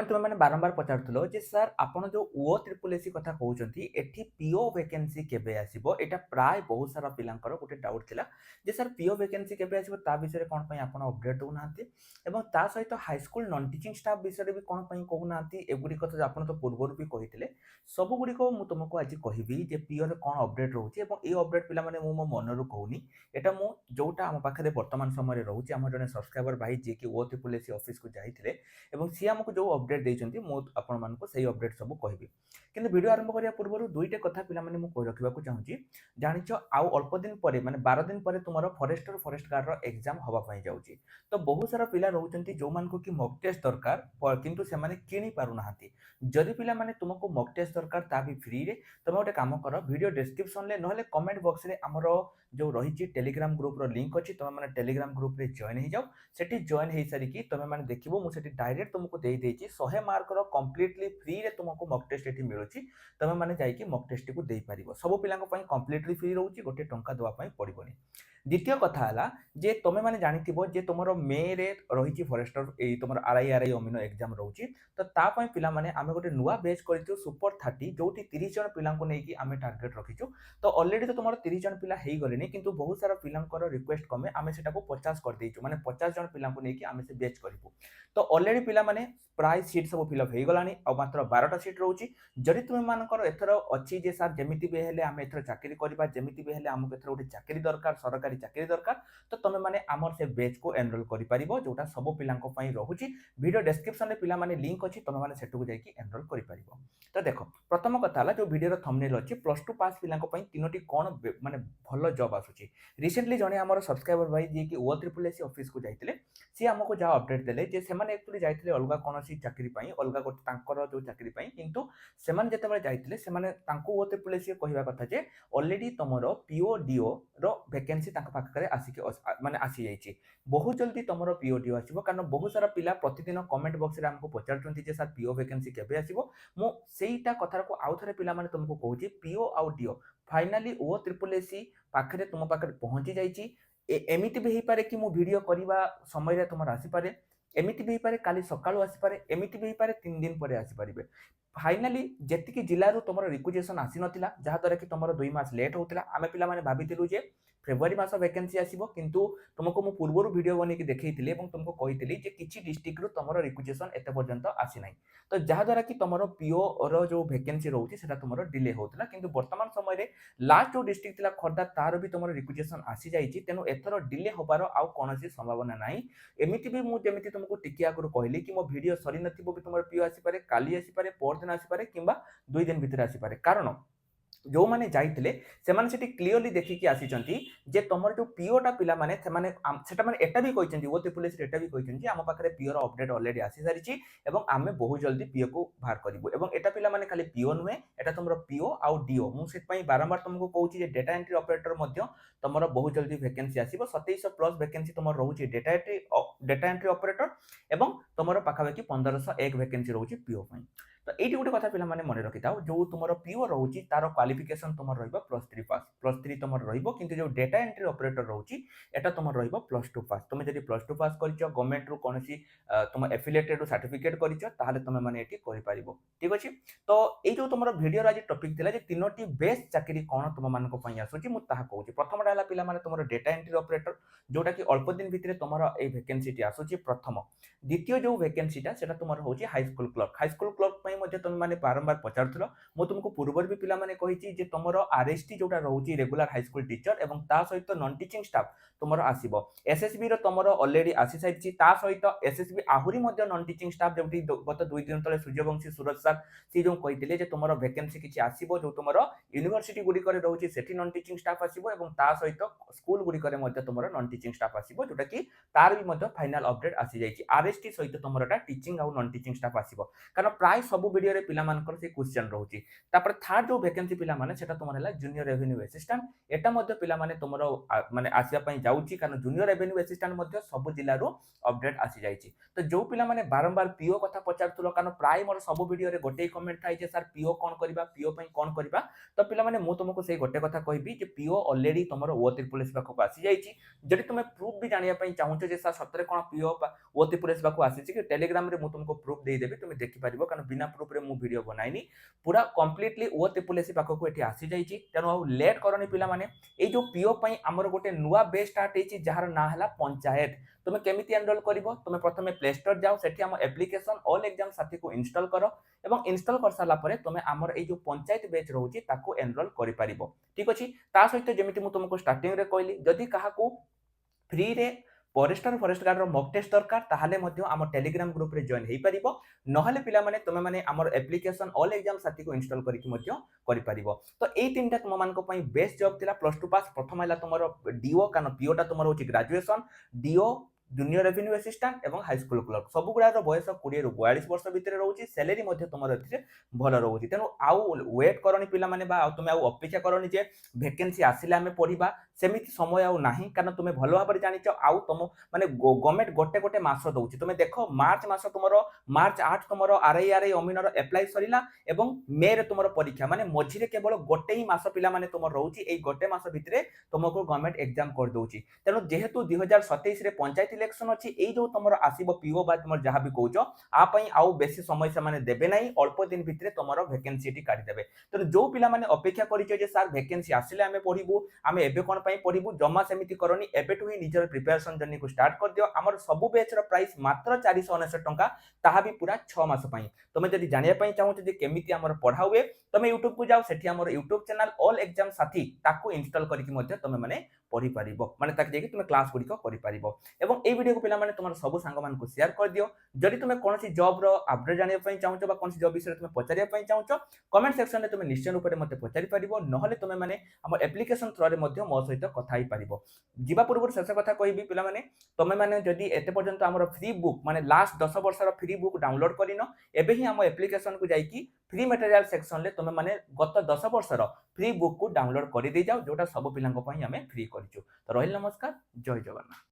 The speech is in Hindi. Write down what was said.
तुम मैंने बारंबार पचारुथिलो जे सर आपण जो ओ ट्रिपल एसी कथा कहउचंती एठी पीओ वैकेंसी केबे आसीबो एटा प्राय बहुत सारा पिलांकर गोटे डाउट थिला जे सर पीओ वैकेंसी केबे आसीबो ता विषय कोन पई आपण अपडेट दउ नांती एवं ता सहित high school non teaching staff विषय भी कोन पई कहउ नांती एगुडी कथा आपण तो पूर्वरु भी कहिथिले सब गुडी को मु तुमको आज कहिबी जे पीओ रे कोन अपडेट रहउची एवं ए अपडेट पिला माने मु मो मनरु कहउनी एटा मु जोटा हम पाखरे वर्तमान समय रे रहउची हम जने सब्सक्राइबर भाई जे कि ओ ट्रिपल एसी ऑफिस को जाइथिले एवं सी आमको जो अपडेट देइचंती मु आपण मानको सही अपडेट सब कहबी किंतु वीडियो आरंभ करिया पूर्व दुईटे कथा पिला माने मु कहि रखिबा को चाहूची जानिचो आउ अल्प दिन परे माने 12 दिन परे तुमरो फॉरेस्टर फॉरेस्ट गार्ड रो एग्जाम हवा पई जाउची तो बहुत सारा पिला रहउचंती जो मानको कि मॉक टेस्ट दरकार किंतु से माने किनी पारु नाहंती जदि पिला माने तुमको मॉक टेस्ट दरकार ता भी फ्री रे तमे गोटे काम करो वीडियो डिस्क्रिप्शन ले नहले कमेंट बॉक्स रे हमरो जो रही टेलीग्राम ग्रुप रो लिंक अछि तमे माने टेलीग्राम ग्रुप रे जॉइन हो जाओ सेठी जॉइन हो सारी कि तमे माने देखिबो मु सेठी डायरेक्ट तुमको दे देछि 100 मार्क रो कंप्लीटली फ्री रे तुमको मॉक टेस्ट एठी मिलुछि तमे माने जाई कि मॉक टेस्ट को देई परिबो सब पिलांको पई कंप्लीटली फ्री रहउछि गोटे टंका दवा पई पड़िबोनी द्वितीय कथा हला जे तमे माने जानिथिबो जे तुमरो मे रे रहिछि फॉरेस्टर ए तुमरो आरआई अमिनो एग्जाम रहउछि तो ता पई पिला माने आमे गोटे नुवा बेच करिछु सुपर 30 जोटी 30 जन पिलांको नै कि आमे टारगेट रखिछु तो ऑलरेडी तो तुमरो 30 जन पिला हेई गलेनी किंतु बहुत सारा पिलांकर रिक्वेस्ट कमे आमे सेटा को 50 कर देइछु माने 50 जन पिलांको नै कि आमे से बेच करिबु तो ऑलरेडी पिला माने प्राय सीट सब फिलअप हेई गलानी आ मात्र 12टा सीट रहउछि जदि तुमे मानकर एथरो अछि जे सर जेमिति बे हेले आमे एथरो चाकरी करबा जेमिति बे हेले हमको एथरो गोटे चाकरी दरकार सरकारी चाकरी दरकार तो तमे माने हमर से बैच को एनरोल करि परिबो जोटा सब पिलांको पई रहउछि वीडियो डिस्क्रिप्शन रे पिला माने लिंक अछि तमे माने सेटु को जाई कि एनरोल करि परिबो तो देखो प्रथम कथा हला जो वीडियो रो थंबनेल अछि प्लस 2 पास पिलांको पई तीनोटी कोन माने भलो जॉब आसुछि रिसेंटली जने हमर सब्सक्राइबर भाई जे कि ओ ट्रिपल एसी ऑफिस को जाइतिले सी हमको जा अपडेट देले जे से माने एक्चुअली जाइतिले अलगा कोनोसी चाकरी पई अलगा गोटे तांकर जो चाकरी पई किंतु से माने जते बेले जाइतिले से माने तांको ओ ट्रिपल एसी कहिबा कथा जे ऑलरेडी तमरो पीओ डीओ रो वैकेंसी तांको पाखरे आसी के माने आसी जाइछि बहुत जल्दी तमरो पीओ डीओ आसीबो कारण बहुत सारा पिला प्रतिदिन कमेंट बॉक्स रे हमको पचारचंती जे सर पीओ वैकेंसी केबे आसीबो मो सेईटा कथार को आउ थरे पिला माने तुमको कहूची पीओ आउ DO finally O triple S C पाखरे तुम पाखरे पहुंची जाइछि एमिति भी पारे कि मो वीडियो करबा समय रे तुमर आसी पारे एमिति भी पारे काली सकाळू आसी पारे एमिति भी पारे 3 दिन परे आसी पारिबे फाइनली जेतिकी जिल्ला रो तुमर रिक्वेजिशन आसी नथिला जहा द्वारा कि तुमर 2 मास लेट होतिला आमे पिला माने भाबितिलु जे फेब्रुआरी मास वैकेंसी आसीबो किंतु तुमको मु पूर्वरु वीडियो बने कि देखैतिले एवं तुमको कहितिली जे किछि डिस्ट्रिक्ट रो तुमर रिक्वेजिशन एते पर्यंत आसी नै तो जहा द्वारा कि तुमर पीओ रो जो वैकेंसी रहउछि सेटा तुमर डिले होतिला किंतु वर्तमान समय रे लास्ट जो डिस्ट्रिक्ट थिला खर्दा तार भी तुमर रिक्वेजिशन आसी जाइछि तेनु एथरो डिले होबारो आउ कोनोसी संभावना नाही एमिति भी मु जेमिति तुमको टिके आगु कहली कि मो वीडियो सरी नथिबो भी तुमर पीओ आसी पारे काली आसी पारे पर दिन आसी पारे किंबा 2 दिन भितर आसी पारे कारण जो माने जाइतिले से माने सेठी क्लियरली देखि कि आसीचंती जे तमर जो पीओटा पिला माने से माने सेटा माने एटा भी कहिचंती ओ ट्रिपल एसी एटा भी कहिचंती हम पाखरे पीओ रो अपडेट ऑलरेडी आसी सारिची एवं आमे बहुत जल्दी पीओ को बाहर करबो एवं एटा पिला माने खाली पीओ नुहे एटा तमरो पीओ आउ डीओ मु सेट पई बारंबार तुमको कहूची जे डेटा एंट्री ऑपरेटर मध्य तमरो बहुत जल्दी वैकेंसी आसीबो 2700 प्लस वैकेंसी तमरो रहउची डेटा एंट्री ऑपरेटर एवं तमरो पाखाबाकी 1501 वैकेंसी रहउची पीओ पई तो एटी गोटे कथा पिला माने मने रखि थाओ जो तुमरो पीओ रहउची तार क्वालिफिकेशन तुमर रहइबो +3 पास +3 तुमर रहइबो किंतु जो डेटा एंट्री ऑपरेटर रहउची एटा तुमर रहइबो +2 पास तुमे जदि +2 पास करिचो गवर्नमेंट रो कोनसी तुम एफिलिएटेड रो सर्टिफिकेट करिचो ताहाले तुमे माने एटी करि परिबो ठीक अछि तो ए जो तुमरो वीडियो आज टॉपिक थिला जे तीनोटी बेस्ट चाकरी कोन तुम मानको पई आसुची मु ताहा कहूची प्रथमटा हला पिला माने तुमरो डेटा एंट्री ऑपरेटर जोटा कि अल्प दिन भितरे तुमरो ए वैकेंसी टी आसुची प्रथम द्वितीय जो वैकेंसी टा सेटा तुमरो होची हाई स्कूल क्लर्क पई मध्ये तुम माने बारंबार पचारथलो मु तुमको पूर्वर भी पिला माने कहिची जे तुमरो आरएसटी जोटा रहउची रेगुलर हाई स्कूल टीचर एवं ता सहित नॉन टीचिंग स्टाफ तुमरो आसीबो एसएसबी रो तुमरो ऑलरेडी आसी साइछि ता सहित एसएसबी आहुरी मध्ये नॉन टीचिंग स्टाफ जेमति गत 2 दिन तले सूर्यवंशी सूरज सर सी जो कहितिले जे तुमरो वैकेंसी किछि आसीबो जो तुमरो यूनिवर्सिटी गुडी करे रहउची सेठी नॉन टीचिंग स्टाफ आसीबो एवं ता सहित स्कूल गुडी करे मध्ये तुमरो नॉन टीचिंग स्टाफ आसीबो जोटा कि तार भी मध्ये फाइनल अपडेट आसी जाइछि आरएसटी सहित तुमरोटा टीचिंग आ नॉन टीचिंग स्टाफ आसीबो कारण प्राय सब वीडियो रे पिला मानकर से क्वेश्चन रहउची तापर थर्ड जो वैकेंसी पिला माने सेटा तुमर हला जूनियर रेवेन्यू असिस्टेंट एटा मध्ये पिला माने तुमर माने आसिया पई जाउची कारण जूनियर रेवेन्यू असिस्टेंट मध्ये सब जिल्ला रो अपडेट आसी जाईची तो जो पिला माने बारंबार पीओ कथा पचारतुलो कारण प्राय मोर सब वीडियो रे गोटे कमेंट थाई जे सर पीओ कोन करबा पीओ पई कोन करबा तो पिला माने मु तुमको से गोटे कथा कहबी जे पीओ ऑलरेडी तुमर ओ ट्रिपल एस पाखो आसी जाईची जदि तुमे प्रूफ भी जानिया पई चाहूछ जे सर सतरे कोन पीओ ओ ट्रिपल एस पाखो आसी कि टेलीग्राम रे मु तुमको प्रूफ दे देबी तुमे देखि परिबो कारण बिना प्रूफ रे मु वीडियो बनाइनी पूरा कंप्लीटली ओ ट्रिपल एस पाखो एठी आसी जाईची तेनो आ लेट करनी पिला माने ए जो पीओ पई हमर गोटे नुवा बेस स्टार्ट हेची जहार ना हला पंचायत तुमे केमिति एनरोल करिवो तुमे प्रथमे प्ले स्टोर जाओ सेठी हम एप्लीकेशन ऑल एग्जाम साथी को इंस्टॉल करो एवं इंस्टॉल कर साला परे तुमे हमर ए जो पंचायत बेच रहउची ताको एनरोल करि परिबो ठीक अछि ता सहित जेमिति मु तुमको स्टार्टिंग रे कहली जदि काहाकू फ्री रे फॉरेस्टर फॉरेस्ट गार्ड रो मॉक टेस्ट दरकार ताहाले मध्ये हम टेलीग्राम ग्रुप रे जॉइन हेई परिबो नहले पिला माने तुमे माने हमर एप्लीकेशन ऑल एग्जाम साथी को इंस्टॉल करिकि मध्ये करि परिबो तो एई तीनटा तुम मानको पई बेस्ट जॉब थिला प्लस 2 पास प्रथम हैला तुमरो डीओ कानो पीओटा तुमरो होची graduation DO junior revenue assistant एवं हाई स्कूल क्लर्क सब गुडा रो बयस 20 रु 42 वर्ष भितर रहउची सैलरी मध्ये तुमरो एथिरे भल रहउची तेनु आउ वेट करनी पिला माने बा तुमे आउ अपेक्षा करनी जे वैकेंसी आसिले हमें पढिबा सेमिति समय आउ नाही कारण तुमे भलो भाबरे जानिचो आउ तुम माने गवर्नमेंट गोटे गोटे मास दउची तुमे देखो मार्च मास तुमरो मार्च 8 तुमरो आरआई अमीनर अप्लाई सरिला एवं मे रे तुमरो परीक्षा माने मझिरे केवल गोटे ही मास पिला माने तुमरो रहउची एई गोटे मास भितरे तुमको गवर्नमेंट एग्जाम कर दउची तेनु जेहेतु 2027 रे पंचायत इलेक्शन अछि एई जो तुमरो आसीबो पीओ बा तुमर जहा भी कहउचो आ पई आउ बेसी समय से माने देबे नाही अल्प दिन भितरे तुमरो वैकेंसी टी काढी देबे तेनु जो पिला माने अपेक्षा करिचो जे सर वैकेंसी आसिले हमें पढिबु हमें एबे कोन पई पढिबु जमा सेमिति करनी एबेटु ही निजर प्रिपरेशन जर्नी को स्टार्ट कर दियो हमर सब बैच रो प्राइस मात्र 499 टंका ताहा भी पूरा 6 मास पई तमे जदि जानिया पई चाहू जे केमिति हमर पढा हुए तमे YouTube को जाओ सेठी हमर YouTube चैनल ऑल एग्जाम साथी ताको इंस्टॉल करिकि मध्ये तमे माने पढी परिबो माने ताक जेकी तुमे क्लास गुडी को करि परिबो एवं ए वीडियो को पिला माने तुमर सब संग मान को शेयर कर दियो जदि तुमे कोनसी जॉब रो अपडेट जानिया पई चाहू बा कोनसी जॉब विषय तुमे पचारिया पई चाहू कमेंट सेक्शन में तुमे निश्चय रूप मते पचारि परिबो नहले तुमे माने हमर एप्लीकेशन थ्रू रे मध्ये मो सहित कथा ही परिबो जीवा पूर्व शेष कथा कहबी पिला माने तमे माने जदि एते पर्यंत हमर फ्री बुक माने लास्ट 10 वर्ष रो फ्री बुक डाउनलोड करिनो एबे ही हम एप्लीकेशन को जाईकी फ्री मटेरियल सेक्शन ले तुमे माने गत 10 वर्ष रो फ्री बुक को डाउनलोड करि दे जाओ जोटा सब पिलांको पई हमें फ्री करिचो तो रहिल नमस्कार जय जगन्नाथ।